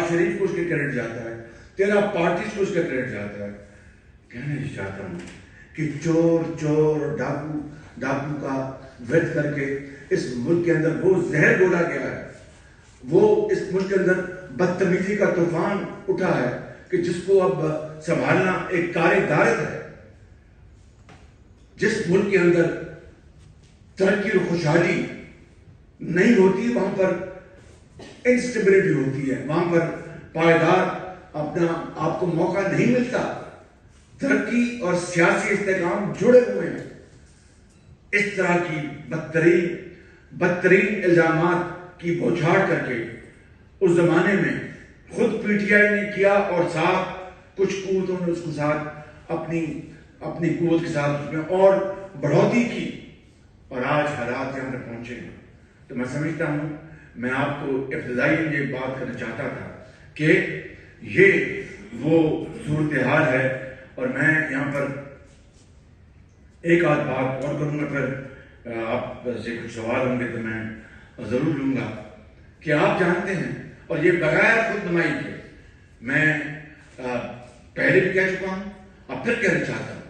شہباز شریف کو اس کے کریڈٹ جاتا ہے، 13 پارٹیز کو اس کا کریڈٹ جاتا ہے. کہنا یہ چاہتا ہوں کہ چور ڈاکو کا ورد کر کے اس ملک کے اندر وہ زہر گھولا گیا ہے، وہ اس ملک کے اندر بدتمیزی کا طوفان اٹھا ہے کہ جس کو اب سنبھالنا ایک کار دارت ہے. جس ملک کے اندر ترقی اور خوشحالی نہیں ہوتی وہاں پر انسٹیبلٹی ہوتی ہے، وہاں پر پائیدار اپنا آپ کو موقع نہیں ملتا. ترقی اور سیاسی استحکام جڑے ہوئے ہیں. اس طرح کی بدترین الزامات کی بوچھاڑ کر کے اس زمانے میں خود پی ٹی آئی نے کیا اور ساتھ کچھ قوتوں نے اس کے ساتھ اپنی قوت کے ساتھ اس میں اور بڑھوتری کی، اور آج حالات یہاں پر پہنچے ہیں. تو میں سمجھتا ہوں، میں آپ کو ابتدائی یہ بات کرنا چاہتا تھا کہ یہ وہ صورتحال ہے. اور میں یہاں پر ایک آدھ بات اور کروں گا، پھر آپ سے کچھ سوال ہوں گے تو میں ضرور لوں گا کہ آپ جانتے ہیں، اور یہ بغیر خود نمائی کے میں پہلے بھی کہہ چکا ہوں اور پھر کہنا چاہتا ہوں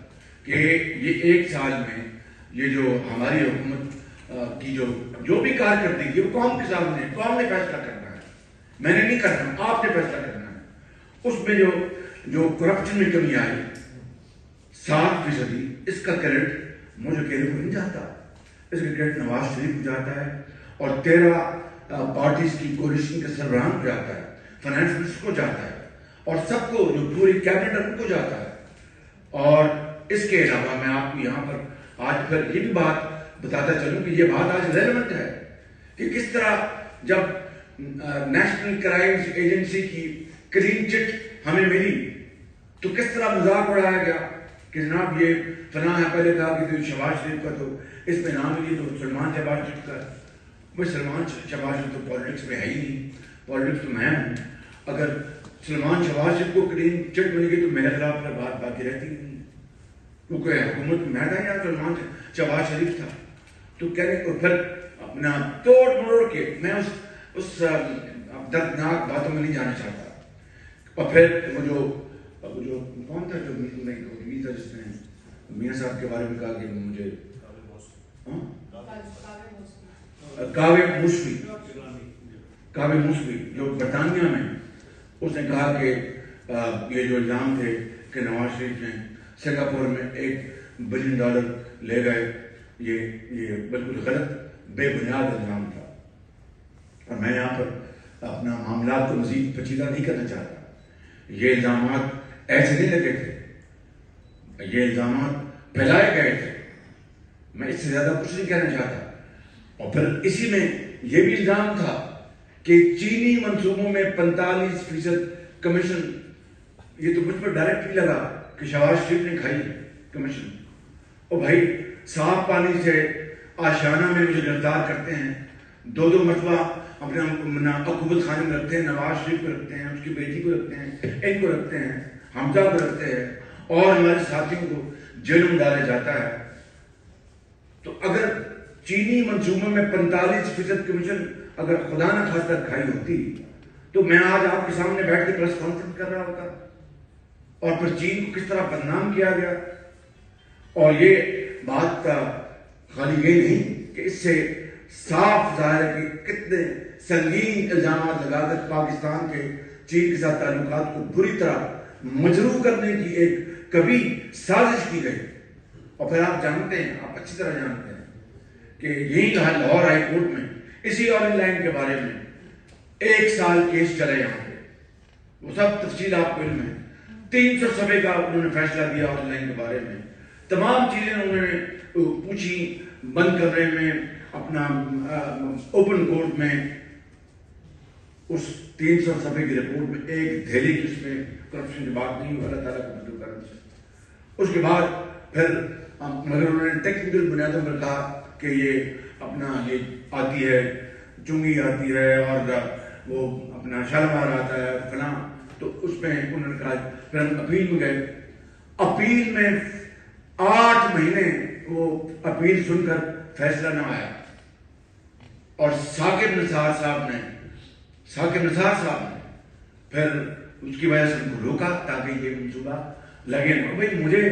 کہ یہ 1 سال میں یہ جو ہماری حکومت کی جو بھی کارکردگی وہ قوم کے سامنے، قوم نے فیصلہ کرنا ہے، میں نے نہیں کرنا، آپ نے فیصلہ کرنا ہے. اس میں جو کرپشن میں کمی آئی 7%، اس کا کریڈٹ مجھے کہنے کو نہیں جاتا. اس کا کریڈٹ نواز شریف کو جاتا ہے اور 13 پارٹیز کی کولیشن کے سربراہان کو جاتا ہے، فائنانس منسٹر کو جاتا ہے، اور سب کو جو پوری کیبنٹ ان کو جاتا ہے. اور اس کے علاوہ میں آپ کو یہاں پر آج پھر یہ بھی بات بتاتا چلوں کہ یہ بات آج ریلیونٹ ہے کہ کس طرح جب نیشنل کرائمز ایجنسی کی کلین چٹ ہمیں ملی تو کس طرح مذاق اڑایا گیا کہ جناب یہ فلاں ہے. پہلے کہا کہ شہباز شریف کا تو اس میں نام ملی تو سلمان شہباز شریف کا. بھائی سلمان شہباز شریف تو پالیٹکس میں ہے ہی نہیں، پالیٹکس تو میں ہوں. اگر سلمان شہباز شریف کو کلین چٹ مل گئی تو میرے خلاف پھر بات باقی رہتی نہیں، کیونکہ حکومت میں تھا یا سلمان شہباز شریف تھا. تو کہنے کو پھر اپنا توڑ مروڑ کے میں اس دردناک باتوں میں نہیں جانا چاہتا. اور پھر وہ جو کون تھا جو نہیں تھا جس نے میاں صاحب کے بارے میں کہا کہ مجھے کاوے موسوی جو برطانیہ میں، اس نے کہا کہ یہ جو الزام تھے کہ نواز شریف نے سنگاپور میں $1 بلین لے گئے، یہ بالکل غلط بے بنیاد الزام تھا. اور میں یہاں پر اپنا معاملات کو مزید پیچیدہ نہیں کرنا چاہتا. یہ الزامات ایسے نہیں لگے تھے، یہ الزامات پھیلائے گئے تھے. میں اس سے زیادہ کچھ نہیں کہنا چاہتا. اور پھر اسی میں یہ بھی الزام تھا کہ چینی منصوبوں میں 45% کمیشن. یہ تو مجھ پر ڈائریکٹ نہیں لگا کہ شہباز شریف نے کھائی کمیشن. اور بھائی صاف پانی سے آشیانہ میں مجھے گرفتار کرتے ہیں، 2 مرتبہ اپنے عقوبت خانے میں رکھتے ہیں، نواز شریف کو رکھتے ہیں، اس کی بیٹی کو رکھتے ہیں، ان کو رکھتے ہیں، حمزہ کو رکھتے ہیں، اور ہمارے ساتھیوں کو جیلوں میں ڈالا جاتا ہے. تو اگر چینی منصوبوں میں 45% کمیشن اگر خدا نہ خواستہ کھائی ہوتی تو میں آج آپ کے سامنے بیٹھ کے پریس کانفرنس کر رہا ہوتا. اور پھر چین کو کس طرح بدنام کیا گیا. اور یہ بات خالی یہ نہیں کہ اس سے صاف ظاہر ہے کہ کتنے سنگین الزامات لگا کر پاکستان کے چین کے ساتھ تعلقات کو بری طرح مجروح کرنے کی ایک کبھی سازش کی گئی. اور پھر آپ جانتے ہیں، آپ اچھی طرح جانتے ہیں کہ یہی لاہور ہائی کورٹ میں اسی آرنج لائن کے بارے میں 1 سال کیس چلے یہاں پہ. وہ سب تفصیل آپ کو علم ہے. 300 صفحے کا انہوں نے فیصلہ دیا آرنج لائن کے بارے میں. تمام چیزیں انہوں نے پوچھی بند کمرے میں، اپنا اوپن کورٹ میں. اس 300 صفحے کی رپورٹ میں ایک دھیلی کی اس میں کرپشن کی بات نہیں ہو. اللہ تعالیٰ کا مطلب کرم سے اس کے بعد پھر مگر انہوں نے ٹیکنیکل بنیادوں پر کہا کہ یہ اپنا یہ آتی ہے، چنگی آتی ہے اور وہ اپنا شالمار آتا ہے فلاں. تو اس میں انہوں نے کہا. پھر ہم اپیل میں گئے. اپیل میں 8 مہینے وہ اپیل سن کر فیصلہ نہ آیا. اور ثاقب نثار صاحب نے پھر اس کی وجہ سے ان کو روکا تاکہ یہ منصوبہ لگے نا. بھائی مجھے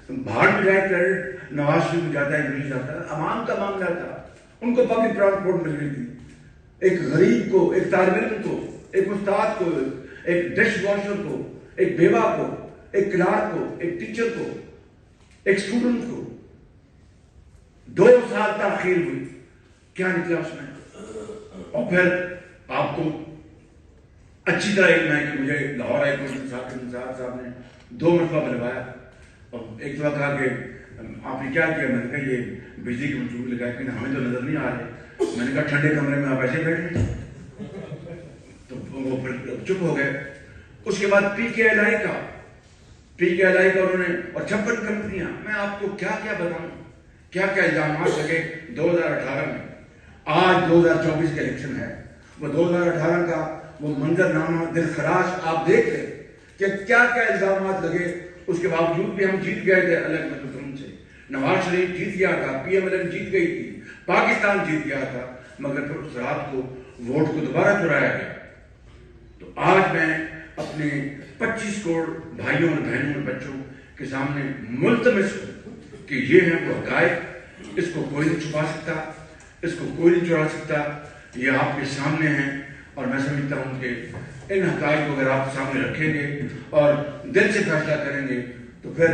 باہر میں جائے کریڈٹ نواز شریف کو جاتا ہے, نہیں جاتا, عوام کا معاملہ تھا. ان کو پبلک ٹرانسپورٹ مل رہی تھی, ایک غریب کو, ایک طالب علم کو, ایک استاد کو, ایک ڈش واشر کو, ایک بیوہ کو, ایک کلارک کو, ایک ٹیچر کو, ایک اسٹوڈنٹ کو 2 سال تاخیر ہوئی. کیا نکلا اس میں؟ اور پھر آپ کو اچھی طرح علم ہے کہ مجھے لاہور ہائی کورٹ صاحب نے 2 مرتبہ بلوایا اور ایک دفعہ کہا کہ آپ نے کیا کیا؟ میں نے کہا یہ بجلی کے منصوبے لگائے, کہ ہمیں تو نظر نہیں آ رہے. میں نے کہا ٹھنڈے کمرے میں آپ ایسے بیٹھ رہے, تو وہ پھر چپ ہو گئے. اس کے بعد پی کے ایل آئی کا انہوں نے, اور 56 کمپنیاں, میں آپ کو کیا کیا بتاؤں, کیا کیا الزامات لگے 2018 میں. آج 2024 کا الیکشن ہے, وہ 2018 کا وہ منظر نامہ دلخراش آپ دیکھ لیں کہ کیا کیا الزامات لگے. اس کے باوجود بھی ہم جیت گئے تھے الگ مطلب سے. نواز شریف جیت گیا تھا, پی ایم ایل این جیت گئی تھی, پاکستان جیت گیا تھا, مگر پھر اس رات کو ووٹ کو دوبارہ چرایا گیا. تو آج میں اپنے 25 کروڑ بھائیوں اور بہنوں اور بچوں کے سامنے ملتمس ہوں کہ یہ ہیں وہ حقائق, اس کو کوئی نہیں چھپا سکتا, اس کو کوئی نہیں چرا سکتا. یہ آپ کے سامنے ہیں, اور میں سمجھتا ہوں کہ ان حقائق کو اگر آپ سامنے رکھیں گے اور دل سے فیصلہ کریں گے تو پھر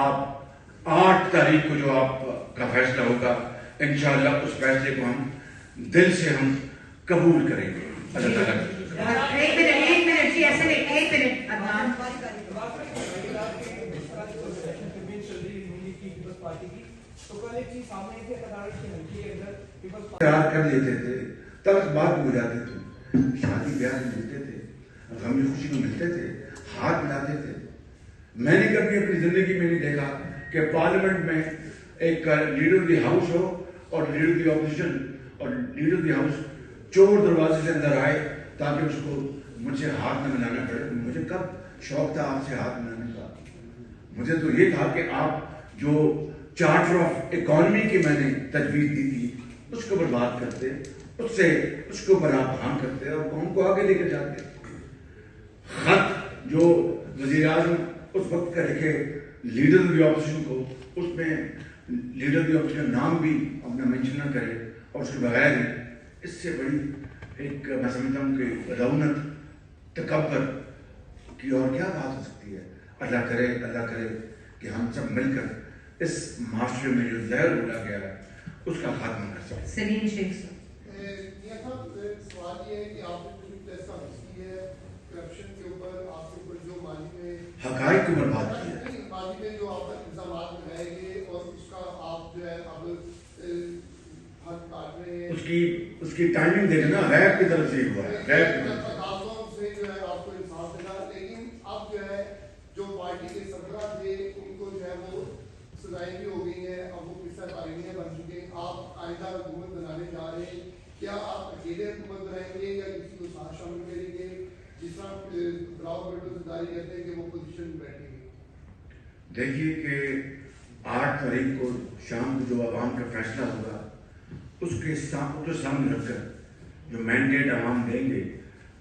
آپ 8 تاریخ کو جو آپ کا فیصلہ ہوگا انشاءاللہ اس فیصلے کو ہم دل سے ہم قبول کریں گے. اللہ تعالیٰ ایک منٹ جی, ایسے نہیں, ایک منٹ عدنان. پیار کر لیتے تھے, تب بات ہو جاتے تھے, شادی بیاہ میں ملتے تھے, غم خوشی میں ملتے تھے, ہاتھ ملاتے تھے. میں نے کبھی اپنی زندگی میں نہیں دیکھا کہ پارلیمنٹ میں ایک لیڈر آف دی ہاؤس ہو اور لیڈر آف دی اپوزیشن اور لیڈر آف دی ہاؤس چور دروازے سے اندر آئے تاکہ اس کو مجھ سے ہاتھ نہ ملانا پڑے. مجھے کب شوق تھا آپ سے ہاتھ ملانے کا؟ مجھے تو یہ تھا کہ آپ جو چارٹر آف اکانومی کی میں نے تجویز دی تھی اس کے اوپر بات کرتے, اس کے اوپر آپ کام کرتے اور قوم کو آگے لے کے جاتے. خط جو وزیر اعظم اس وقت کا لکھے لیڈر آف دی اپوزیشن کو, اس میں لیڈر آف دی اپوزیشن نام بھی اپنا مینشن نہ کرے اور اس کے بغیر ہی, اس سے بڑی ایک میں سمجھتا ہوں کہ رونق تکبر کی اور کیا بات ہو سکتی ہے. اللہ کرے کہ ہم سب مل کر اس معاشرے میں جو زہر اڑا گیا ہے اس کا خاتمہ کر سکیں. سلیم شیخ صاحب. سوال یہ ہے کہ آپ نے جو پریس کانفرنس کی ہے کرپشن کے اوپر, آپ کے اوپر جو ماضی میں حقائق کے اوپر بات کی ہے, ماضی میں جو آپ پر الزامات لگائے گئے اور اس کا آپ جو ہے اب حق کاٹ رہے ہیں, اس کی ٹائمنگ دیکھیں نا, غیب کی طرف سے ہی ہوا ہے, غیب کی طرف سے جو ہے آپ کو انصاف ملا. لیکن اب جو ہے جو پارٹی کے سربراہ تھے ان کو جو ہے وہ سزائیں بھی ہو گئی ہیں, اب وہ قصہ پارلیاں بن چکے ہیں. آپ آئندہ حکومت بنانے جا رہے ہیں, کیا آپ اکیلے حکومت بنائیں گے یا کسی کو ساتھ شامل کریں گے, جس طرح براؤ بٹو زرداری کہتے ہیں کہ وہ پوزیشن میں بیٹھیں گے؟ دیکھیے کہ 8 تاریخ کو شام کو جو عوام کا فیصلہ ہوگا اس کے سامنے رکھ کر جو مینڈیٹ عوام دیں گے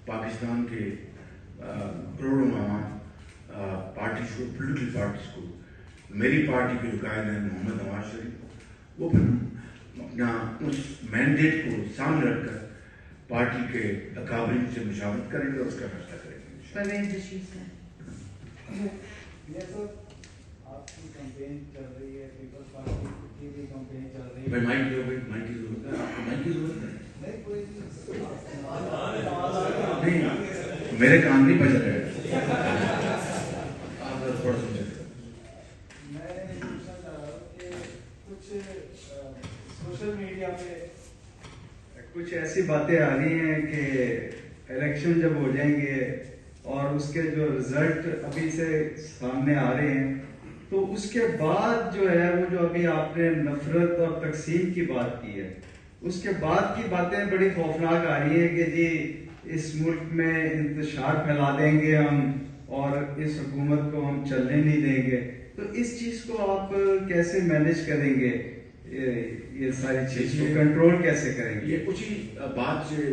پاکستان کے کروڑوں عوام پارٹیز کو, پولیٹیکل پارٹیز کو, میری پارٹی کے جو قائد ہیں محمد نواز شریف, وہ پھر اپنا اس مینڈیٹ کو سامنے رکھ کر پارٹی کے اکابرین سے مشاورت کریں گے اور اس کا فیصلہ کریں گے. پرویز رشید صاحب. آپ کی کمپین چل رہی ہے, پیپلز پارٹی کی بھی کمپین چل رہی ہے. بھائی مائک دو, بھائی مائک کی ضرورت ہے, آپ کو مائک کی ضرورت ہے نہیں, میرے کان نہیں بج رہے, آپ تھوڑا سا میں یہ پوچھنا چاہ رہا ہوں کہ کچھ سوشل میڈیا پہ کچھ ایسی باتیں آ رہی ہیں کہ الیکشن جب ہو جائیں گے اور اس کے جو رزلٹ ابھی سے سامنے آ رہے ہیں تو اس کے بعد جو ہے وہ جو ابھی آپ نے نفرت اور تقسیم کی بات کی ہے, اس کے بعد کی باتیں بڑی خوفناک آ رہی ہیں کہ جی اس ملک میں انتشار پھیلا دیں گے ہم اور اس حکومت کو ہم چلنے نہیں دیں گے. تو اس چیز کو آپ کیسے مینیج کریں گے, یہ ساری چیز کو کنٹرول کیسے کریں گے؟ یہ اسی بات سے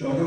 14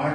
8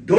2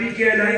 PKLI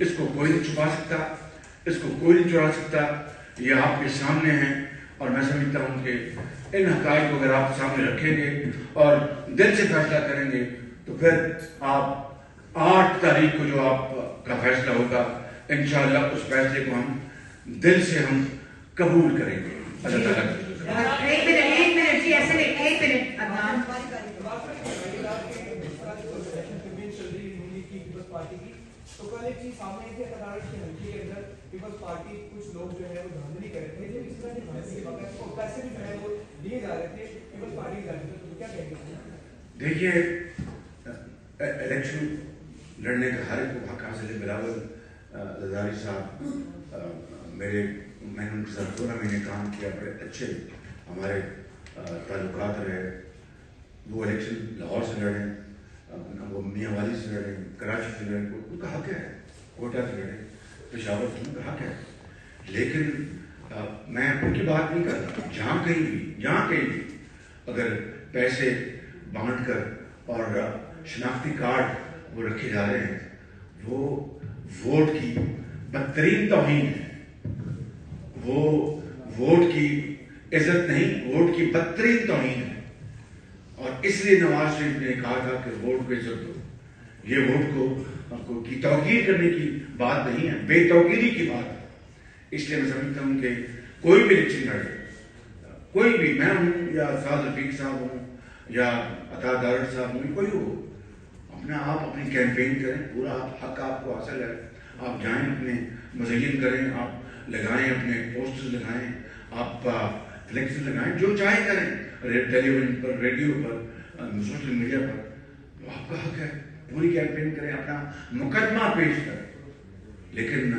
اس کو کوئی نہیں چھپا سکتا, اس کو کوئی نہیں چرا سکتا. یہ آپ کے سامنے ہیں اور میں سمجھتا ہوں کہ ان حقائق کو اگر آپ سامنے رکھیں گے اور دل سے فیصلہ کریں گے تو پھر آپ 8 تاریخ کو جو آپ کا فیصلہ ہوگا انشاءاللہ اس فیصلے کو ہم دل سے ہم قبول کریں گے. اللہ تعالیٰ ایک منٹ جی ایسے نہیں, ایک منٹ عدنان. تو کل ایک چیز سامنے آئی تھی عدالت کے حلقے کے اندر پیپلز پارٹی کچھ لوگ جو ہے وہ دھاندلی کر رہے تھے, جب اس طرح کے دھاندلی کے بغیر کو پیسے بھی جو ہے وہ دیے جا رہے تھے پیپلز پارٹی کی جانب سے, تو کیا کہیں گے؟ دیکھیے الیکشن لڑنے کا ہر ایک کو حق حاصل ہے. بلاول زرداری صاحب میں نے ان کے ساتھ 16 مہینے کام کیا, بڑے اچھے ہمارے تعلقات رہے. وہ الیکشن لاہور سے لڑے, وہ میاں والی سے لڑے, کراچی سے لڑے, ان کا حق ہے. کوٹا سے لڑے, پشاور سے, ان کا حق ہے. لیکن میں ان کی بات نہیں کرتا. جہاں کہیں بھی اگر پیسے بانٹ کر اور شناختی کارڈ وہ رکھے جا رہے ہیں, وہ ووٹ کی بدترین توہین ہے. وہ ووٹ کی عزت نہیں, ووٹ کی بدترین توہین ہے. اور اس لیے نواز شریف نے کہا تھا کہ ووٹ کو عزت دو. یہ ووٹ کو کی توقیر کرنے کی بات نہیں ہے, بے توقیری کی بات ہے. اس لیے میں سمجھتا ہوں کہ کوئی بھی الیکشن لڑے, کوئی بھی, میں ہوں یا سعد رفیق صاحب ہوں یا عطا دارٹ صاحب ہوں, کوئی ہو, آپ اپنی کیمپین کریں, پورا حق آپ کو حاصل ہے. آپ جائیں, اپنے مزین کریں, آپ لگائیں, اپنے پوسٹر لگائیں, آپ فلیکس لگائیں, جو چاہے کریں, ٹیلی ویژن پر, ریڈیو پر, سوشل میڈیا پر. آپ کا حق ہے, پوری کیمپین کریں, اپنا مقدمہ پیش کریں. لیکن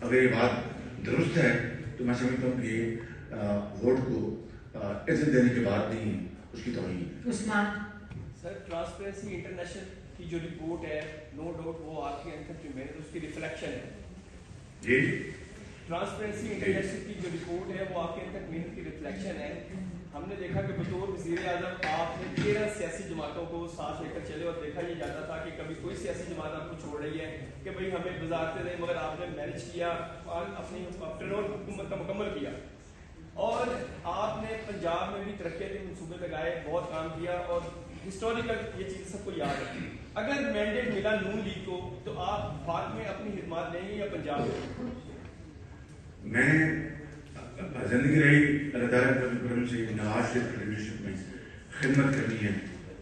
اگر یہ بات درست ہے تو میں سمجھتا ہوں کہ ووٹ کو عزت دینے کی بات نہیں ہے, اس کی توہین ہے. عثمان سر, ٹرانسپیرنسی انٹرنیشنل کی جو رپورٹ ہے, نو ڈاؤٹ وہ آپ کے انکم کی محنت اس کی ریفلیکشن ہے. جی, ٹرانسپیرنسی انٹرنیشنل کی جو رپورٹ ہے وہ آپ کے انکم محنت کی ریفلیکشن ہے. ہم نے دیکھا کہ بطور وزیر اعظم آپ نے 13 سیاسی جماعتوں کو ساتھ لے کر چلے, اور دیکھا یہ جاتا تھا کہ کبھی کوئی سیاسی جماعت آپ کو چھوڑ رہی ہے کہ بھئی ہمیں وزارتیں دیں, مگر آپ نے مینج کیا, اپنی ٹرنور حکومت کا مکمل کیا. اور آپ نے پنجاب میں بھی ترقیاتی منصوبے لگائے, بہت کام کیا, اور ہسٹوریکل یہ چیز سب کو یاد ہے. اگر مینڈیٹ ملا نون لیگ کو تو آپ بعد میں اپنی خدمات لیں گے یا پنجاب میں؟ میں زندگی رہی اللہ تعالیٰ کے کرم سے نواز شریف کی لیڈرشپ میں خدمت کرنی ہے,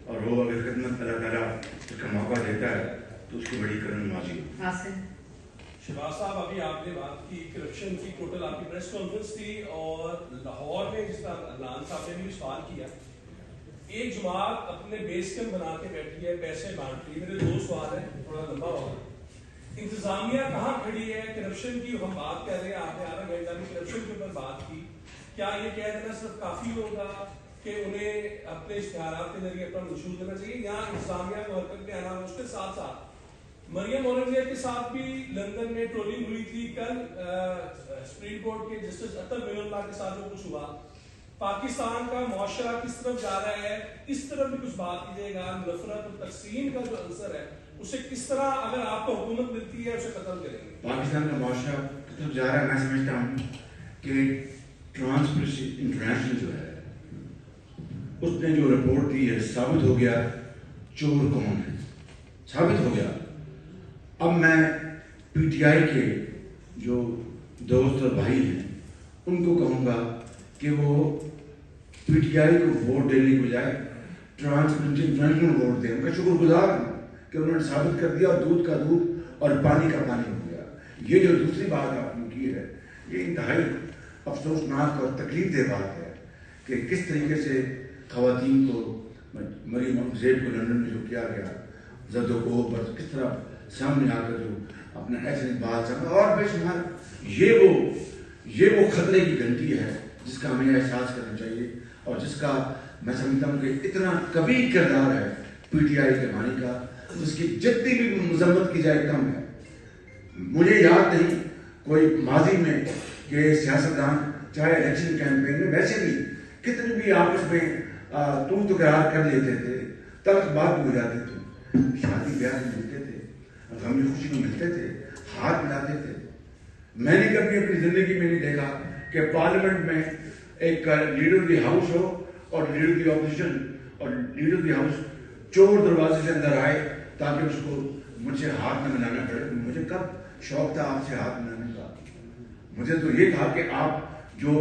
اور وہ اگر خدمت اللہ تعالیٰ اس کا موقع دیتا ہے تو اس کی بڑی کرم نوازی ہو. شہباز صاحب, ابھی آپ نے بات کی کرپشن کی, ٹوٹل آپ کی پریس کانفرنس تھی, اور لاہور میں جس طرح عدنان صاحب نے بھی سوال کیا, ایک جماعت اپنے بیس کیمپ بنا کے بیٹھی ہے, پیسے بانٹ رہی ہے. میرے 2 سوال ہیں, تھوڑا لمبا ہوگا. انتظامیہ کہاں کھڑی ہے؟ کرپشن کی ہم بات کر رہے ہیں, آپ نے 11 گھنٹہ میں کرپشن کے اوپر بات کی. کیا یہ کہہ دینا صرف کافی ہوگا کہ انہیں اپنے اشتہارات کے ذریعے اپنا منشور دینا چاہیے, یا انتظامیہ کو حرکت میں آنا؟ اس کے ساتھ ساتھ مریم اورنگزیب کے ساتھ بھی لندن میں ٹرولنگ ہوئی تھی. کل سپریم کورٹ کے جسٹس اطہر مین اللہ کے ساتھ جو کچھ ہوا, پاکستان کا معاشرہ کس طرف جا رہا ہے, اس طرف بھی کچھ بات کیجیے گا. نفرت اور تقسیم کا جو عنصر ہے اسے کس طرح اگر آپ کو حکومت ملتی ہے اسے ختم کریں گے؟ پاکستان کا معاشرہ کس طرف جا رہا ہے, میں سمجھتا ہوں کہ ٹرانسپیرنسی انٹرنیشنل جو ہے اس نے جو رپورٹ دی ہے, ثابت ہو گیا چور کون ہے, ثابت ہو گیا. اب میں پی ٹی آئی کے جو دوست اور بھائی ہیں ان کو کہوں گا کہ وہ پی ٹی آئی کو ووٹ دینے کے بجائے ٹرانسپیرنسی انٹرنیشنل ووٹ دیں. ان کا شکر گزار ہوں کہ انہوں نے ثابت کر دیا, اور دودھ کا دودھ اور پانی کا پانی ہو گیا. یہ جو دوسری بات آپ نے کی ہے, یہ انتہائی افسوسناک اور تکلیف دہ بات ہے کہ کس طریقے سے خواتین کو, مریم اورنگزیب کو لندن میں جو کیا گیا, زد و کوب پر کس طرح سامنے آ کر جو اپنا ایسے بات سامنے, اور بے شمار یہ وہ خطرے کی گھنٹی ہے جس کا ہمیں احساس کرنا چاہیے, اور جس کا میں سمجھتا ہوں کہ اتنا کبھی کردار ہے پی ٹی آئی کے بانی کا, جس کی جتنی بھی مذمت کی جائے کم ہے. مجھے یاد نہیں کوئی ماضی میں کہ سیاستدان چاہے الیکشن کیمپین میں ویسے بھی کتنے بھی آپس میں تو قرار کر لیتے تھے, تلخ بات ہو جاتی تھی, شادی بیاہ میں ملتے تھے, غم خوشی میں ملتے تھے, ہاتھ ملاتے تھے. میں نے کبھی اپنی زندگی میں نہیں دیکھا کہ پارلیمنٹ میں ایک لیڈر آف دی ہاؤس ہو اور لیڈر آف دی اپوزیشن اور لیڈر آف دی ہاؤس چور دروازے سے اندر آئے تاکہ اس کو مجھ سے ہاتھ نہ ملانا پڑے. مجھے کب شوق تھا آپ سے ہاتھ ملانے کا؟ مجھے تو یہ تھا کہ آپ جو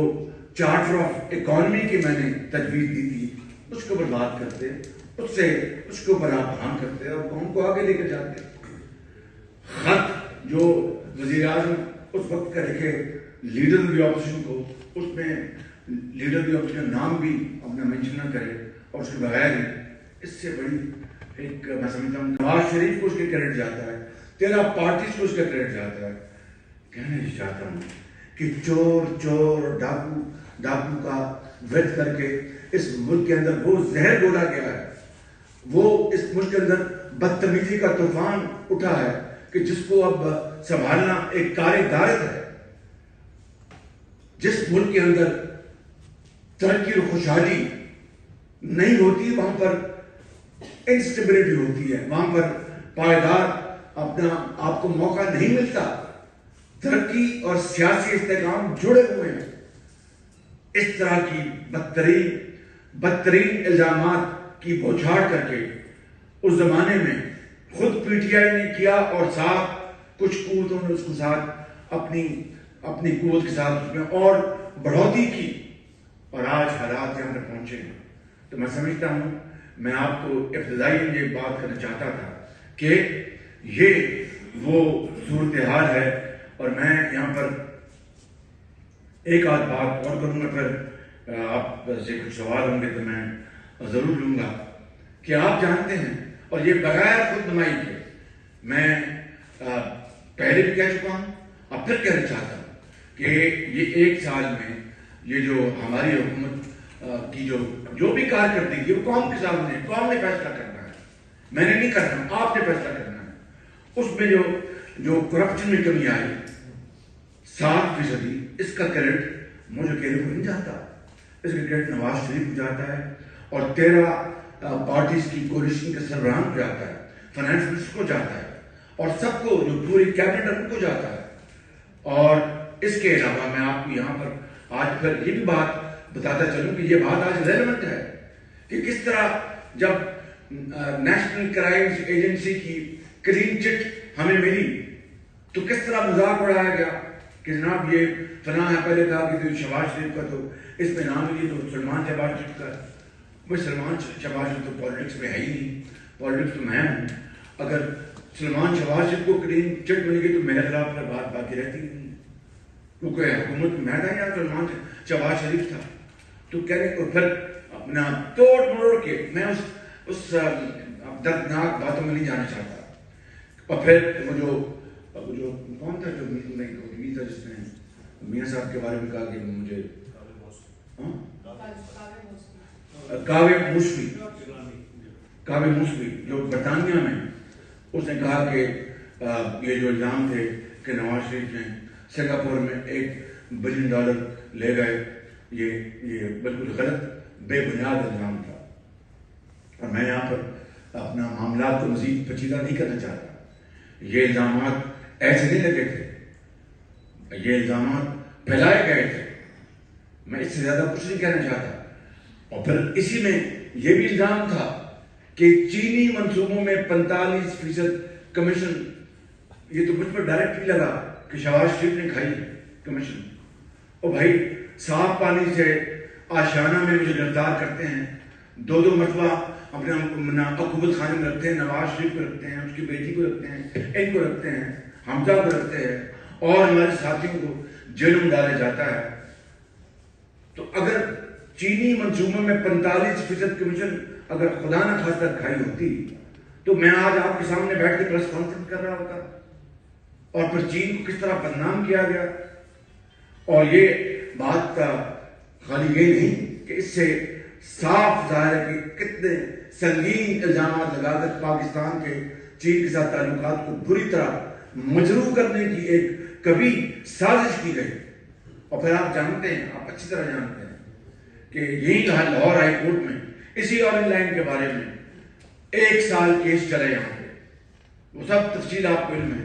چارٹر آف اکانومی کی میں نے تجویز دی تھی اس کے اوپر بات کرتے, اس کے اوپر آپ کام کرتے اور قوم کو آگے لے کے جاتے. خط جو وزیر اعظم اس وقت کا لکھے لیڈر آف دی اپوزیشن کو, اس میں لیڈر آف دی اپوزیشن نام بھی اپنا مینشن نہ کرے اور اس کے بغیر ہی, اس سے بڑی ایک میں سمجھتا ہوں نواز شریف کو اس کے کریڈٹ جاتا ہے, 13 پارٹیز کو اس کا کریڈٹ جاتا ہے. کہنا یہ چاہتا ہوں کہ چور ڈاکو کا ورد کر کے اس ملک کے اندر وہ زہر گھولا گیا ہے, وہ اس ملک کے اندر بدتمیزی کا طوفان اٹھا ہے کہ جس کو اب سنبھالنا ایک کار دارت ہے. جس ملک کے اندر ترقی اور خوشحالی نہیں ہوتی وہاں پر انسٹیبلٹی ہوتی ہے, وہاں پر پائیدار اپنا آپ کو موقع نہیں ملتا. ترقی اور سیاسی استحکام جڑے ہوئے ہیں. اس طرح کی بدترین الزامات کی بوچھاڑ کر کے اس زمانے میں خود پی ٹی آئی نے کیا اور ساتھ کچھ قوتوں نے اس کے ساتھ اپنی قوت کے ساتھ اس میں اور بڑھوتری کی, اور آج حالات یہاں پر پہنچے ہیں. تو میں سمجھتا ہوں, میں آپ کو ابتدائی یہ بات کرنا چاہتا تھا کہ یہ وہ صورتحال ہے. اور میں یہاں پر ایک آدھ بات اور کروں گا, پھر آپ سے کچھ سوال ہوں گے تو میں ضرور لوں گا کہ آپ جانتے ہیں, اور یہ بغیر خود نمائی کے میں پہلے بھی کہہ چکا ہوں اور پھر کہنا چاہتا ہوں کہ یہ ایک سال میں یہ جو ہماری حکومت کی جو بھی کارکردگی وہ قوم کے سامنے, قوم نے فیصلہ کرنا ہے, میں نے نہیں کرنا, آپ نے فیصلہ کرنا ہے. اس میں جو کرپشن میں کمی آئی 7%, اس کا کریڈٹ مجھے کہنے کو نہیں جاتا, اس کا کریڈٹ نواز شریف کو جاتا ہے اور 13 پارٹیز کی کولیشن کے سربراہان کو جاتا ہے, فائنانس منسٹر کو جاتا ہے, اور سب کو جو پوری کیبنٹ ان کو جاتا ہے. اور اس کے علاوہ میں آپ کو یہاں پر آج پھر یہ بھی بات بتاتا چلوں کہ یہ بات آج ریلیونٹ ہے کہ کس طرح جب نیشنل کرائمز ایجنسی کی کلین چٹ ہمیں ملی تو کس طرح مذاق اڑایا گیا کہ جناب یہ فلاں ہے. پہلے کہا کہ شہباز شریف کا تو اس میں نام ملی تو سلمان شہباز شریف کا. بھائی سلمان شہباز شریف تو پالیٹکس میں ہے ہی نہیں, پالیٹکس تو میں ہوں. اگر سلمان شہباز شریف کو کلین چٹ مل گئی تو میرے خلاف پھر بات باقی رہتی نہیں, کیونکہ حکومت میں تھا یا سلمان شہباز شریف تھا. تو کہنے کو پھر اپنا توڑ مروڑ کے میں اس دردناک باتوں میں نہیں جانا چاہتا. اور پھر وہ جو کون تھا جو نہیں تھا جس نے میاں صاحب کے بارے میں کہا کہ مجھے کاوے موسوی جو برطانیہ میں, اس نے کہا کہ یہ جو الزام تھے کہ نواز شریف نے سنگاپور میں $1 بلین لے گئے, یہ بالکل غلط بے بنیاد الزام تھا. اور میں یہاں پر اپنا معاملات کو مزید پیچیدہ نہیں کرنا چاہتا. یہ الزامات ایسے نہیں لگے تھے, یہ الزامات پھیلائے گئے تھے. میں اس سے زیادہ کچھ نہیں کہنا چاہتا. اور پھر اسی میں یہ بھی الزام تھا کہ چینی منصوبوں میں 45% کمیشن, یہ تو مجھ پر ڈائریکٹ نہیں لگا کہ شہباز شریف نے کھائی کمیشن. اور بھائی صاف پانی سے آشیانہ میں مجھے گرفتار کرتے ہیں, 2 مرتبہ اپنے عقوبت خانے میں رکھتے ہیں, نواز شریف کو رکھتے ہیں, اس کی بیٹی کو رکھتے ہیں, ان کو رکھتے ہیں, حمزہ کو رکھتے ہیں, اور ہمارے ساتھیوں کو جیلوں میں ڈالا جاتا ہے. تو اگر چینی منصوبوں میں 45% کمیشن اگر خدا نہ خواستہ کھائی ہوتی تو میں آج آپ کے سامنے بیٹھ کے پریس کانفرنس کر رہا ہوتا. اور پھر چین کو کس طرح بدنام کیا گیا. اور یہ بات خالی یہ نہیں کہ اس سے صاف ظاہر ہے کہ کتنے سنگین الزامات لگا کر پاکستان کے چین کے ساتھ تعلقات کو بری طرح مجروح کرنے کی ایک کبھی سازش کی گئی. اور پھر آپ جانتے ہیں, آپ اچھی طرح جانتے ہیں کہ یہی لاہور ہائی کورٹ میں اسی آرنج لائن کے بارے میں 1 سال کیس چلے یہاں پہ. وہ سب تفصیل آپ کو علم ہے.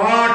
8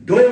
2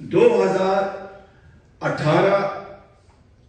2018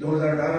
2018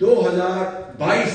2022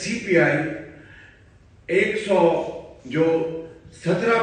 CPI 117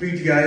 PTI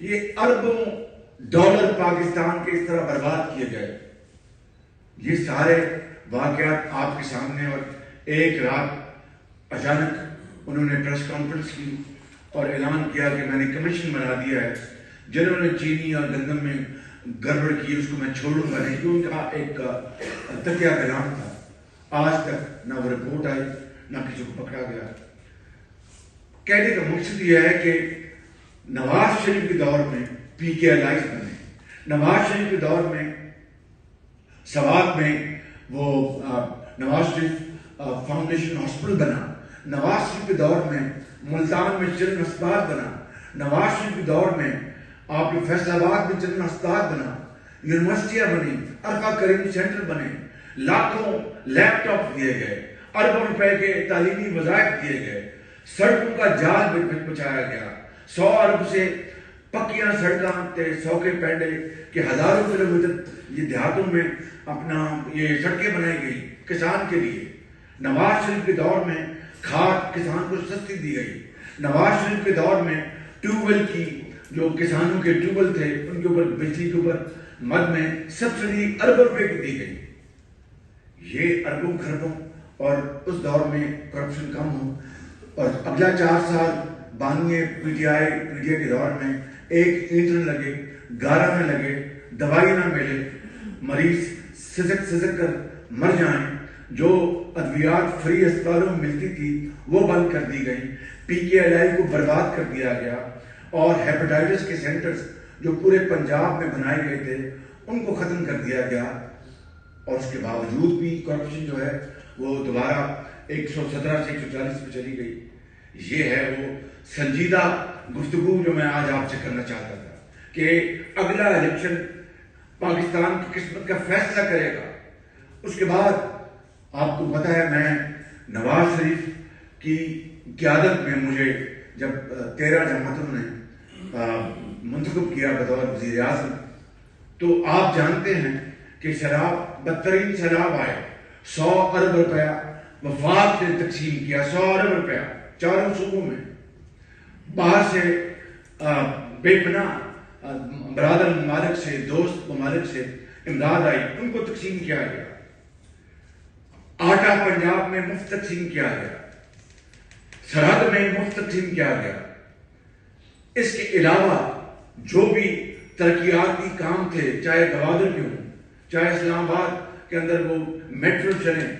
یہ اربوں ڈالر پاکستان کے اس طرح برباد کیے گئے. یہ سارے واقعات آپ کے سامنے. اور ایک رات اچانک انہوں نے پریس کانفرنس کی اور اعلان کیا کہ میں نے کمیشن بنا دیا ہے, جنہوں نے چینی اور گندم میں گڑبڑ کی اس کو میں چھوڑوں گا نہیں. ان کا ایک تکیہ کلام تھا. آج تک نہ وہ رپورٹ آئی نہ کسی کو پکڑا گیا. کہنے کا مقصد یہ ہے کہ نواز شریف کے دور میں پی کے الائز بنے, نواز شریف کے دور میں سوات میں وہ نواز شریف فاؤنڈیشن ہاسپٹل بنا, نواز شریف کے دور میں ملتان میں چلڈرن ہسپتال بنا, نواز شریف کے دور میں آپ کے فیصل آباد میں چلڈرن ہسپتال بنا, یونیورسٹیاں بنی, عرفہ کریم سینٹر بنے, لاکھوں لیپ ٹاپ دیے گئے, اربوں روپے کے تعلیمی وظائف دیے گئے, سڑکوں کا جال بچایا گیا, 100 ارب سے پکیاں سڑکاں تے 100 کے پینڈے کہ ہزاروں کلومیٹر یہ دیہاتوں میں اپنا یہ سڑکیں بنائی گئی کسان کے لیے. نواز شریف کے دور میں کھاد کسان کو سستی دی گئی. نواز شریف کے دور میں ٹیوب ویل کی جو کسانوں کے ٹیوب ویل تھے ان کے اوپر بجلی کے اوپر مد میں سبسڈی اربوں روپے کی دی گئی. یہ اربوں خربوں اور اس دور میں کرپشن کم ہو. اور اگلا 4 سال بانوے پی ٹی آئی کے دور میں ایک اینٹ نہ لگے, گارا نہ لگے, دوائی نہ ملے, مریض سزک کر مر جائیں, جو ادویات فری اسپتالوں میں ملتی تھی وہ بند کر دی گئی, پی کے ایل آئی کو برباد کر دیا گیا, اور ہیپاٹائٹس کے سینٹرز جو پورے پنجاب میں بنائے گئے تھے ان کو ختم کر دیا گیا. اور اس کے باوجود بھی کرپشن جو ہے وہ دوبارہ 117 سے 140 پہ چلی گئی. یہ ہے وہ سنجیدہ گفتگو جو میں آج آپ سے کرنا چاہتا تھا کہ اگلا الیکشن پاکستان کی قسمت کا فیصلہ کرے گا. اس کے بعد آپ کو پتہ ہے میں نواز شریف کی قیادت میں مجھے جب 13 جماعتوں نے منتخب کیا بطور وزیر اعظم, تو آپ جانتے ہیں کہ شراب بدترین سیلاب آئے, 100 ارب روپیہ وفاق نے تقسیم کیا, 100 ارب روپیہ چاروں صوبوں میں. باہر سے بے پناہ برادر ممالک سے, دوست ممالک سے امداد آئی, ان کو تقسیم کیا گیا. آٹا پنجاب میں مفت تقسیم کیا گیا, سرحد میں مفت تقسیم کیا گیا. اس کے علاوہ جو بھی ترقیاتی کام تھے, چاہے گوادر کے ہوں, چاہے اسلام آباد کے اندر وہ میٹرو چلیں,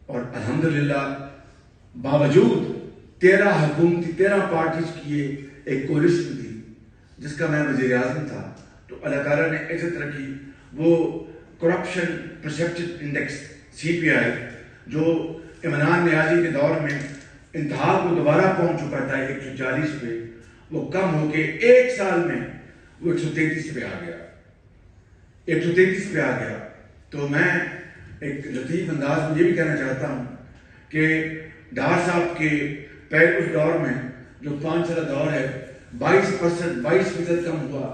اور الحمدللہ باوجود 13 حکومتی 13 پارٹیز کی ایک کولیشن تھی جس کا میں وزیر اعظم تھا, تو اللہ تعالیٰ نے ایسے ترقی. وہ کرپشن پرسپشن انڈیکس CPI جو عمران نیازی کے دور میں انتہا کو دوبارہ پہنچ چکا تھا 140 پہ, وہ کم ہو کے ایک سال میں وہ 133 پہ آ گیا, 133 پہ آ گیا. تو میں ایک لطیف انداز میں یہ بھی کہنا چاہتا ہوں کہ ڈار صاحب کے پہلے اس دور میں جو 5 سالہ دور ہے 22% کم ہوا,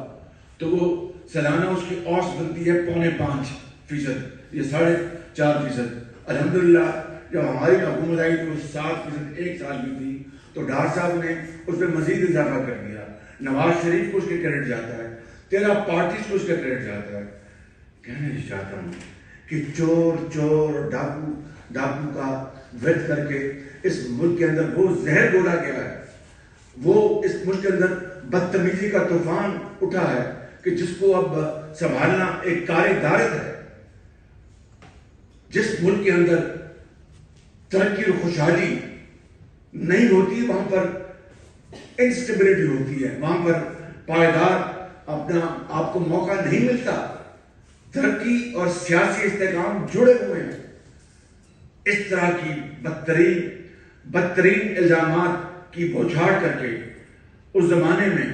تو وہ سالانہ اس کی اوسط بنتی ہے 4.5%, یہ 4.5%. الحمدللہ جب ہماری حکومت آئی تو 7% ایک سال میں تھی, تو ڈار صاحب نے اس پہ مزید اضافہ کر دیا. نواز شریف کو اس کے کریڈٹ جاتا ہے, 13 پارٹیز کو اس کا کریڈٹ جاتا ہے. کہنا چاہتا ہوں کہ چور ڈاکو کا ورد کر کے اس ملک کے اندر وہ زہر گھولا گیا ہے, وہ اس ملک کے اندر بدتمیزی کا طوفان اٹھا ہے کہ جس کو اب سنبھالنا ایک کار دارت ہے. جس ملک کے اندر ترقی اور خوشحالی نہیں ہوتی وہاں پر انسٹیبلٹی ہوتی ہے, وہاں پر پائیدار اپنا آپ کو موقع نہیں ملتا. ترقی اور سیاسی استحکام جڑے ہوئے ہیں. اس طرح کی بدترین الزامات کی بوچھاڑ کر کے اس زمانے میں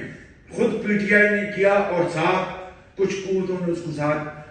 خود PTI نے کیا, اور ساتھ کچھ قوتوں نے اس کو ساتھ